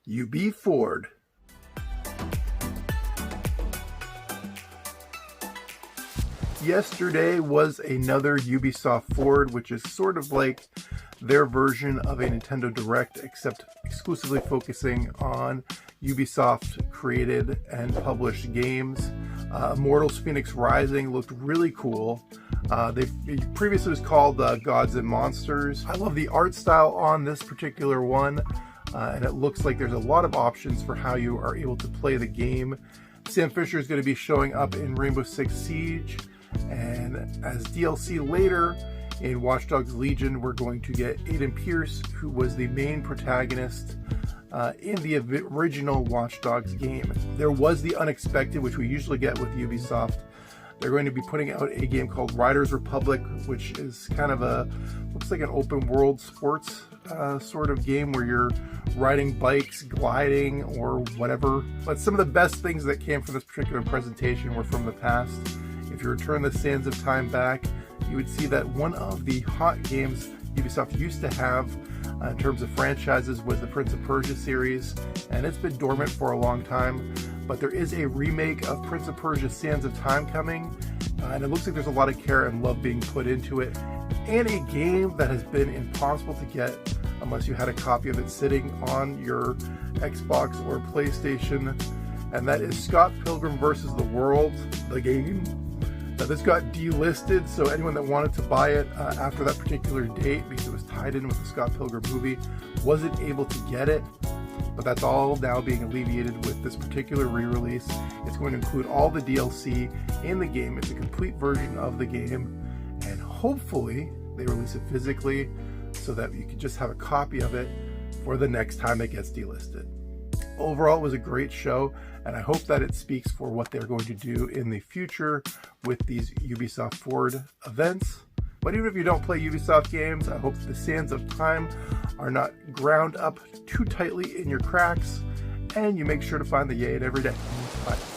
Ubisoft Forward. Yesterday was another Ubisoft Forward, which is sort of like their version of a Nintendo Direct, except exclusively focusing on Ubisoft created and published games. Immortals Fenyx Rising looked really cool. It previously was called Gods and Monsters. I love the art style on this particular one, and it looks like there's a lot of options for how you are able to play the game. Sam Fisher is going to be showing up in Rainbow Six Siege, and as DLC later in Watch Dogs Legion, we're going to get Aiden Pierce, who was the main protagonist in the original Watch Dogs game. There was the unexpected, which we usually get with Ubisoft. They're going to be putting out a game called Riders Republic, which is kind of looks like an open world sports sort of game where you're riding bikes, gliding, or whatever. But some of the best things that came from this particular presentation were from the past. If you return the sands of time back, you would see that one of the hot games Ubisoft used to have in terms of franchises was the Prince of Persia series, and it's been dormant for a long time. But there is a remake of Prince of Persia Sands of Time coming, and it looks like there's a lot of care and love being put into it, and a game that has been impossible to get unless you had a copy of it sitting on your Xbox or PlayStation, and that is Scott Pilgrim vs. the World, the game. This got delisted, so anyone that wanted to buy it after that particular date, because it was tied in with the Scott Pilgrim movie, wasn't able to get it. But that's all now being alleviated with this particular re-release. It's going to include all the DLC in the game. It's a complete version of the game, and hopefully they release it physically so that you can just have a copy of it for the next time it gets delisted. Overall, it was a great show, and I hope that it speaks for what they're going to do in the future with these Ubisoft Forward events. But even if you don't play Ubisoft games, I hope that the sands of time are not ground up too tightly in your cracks, and you make sure to find the yay in every day. Bye.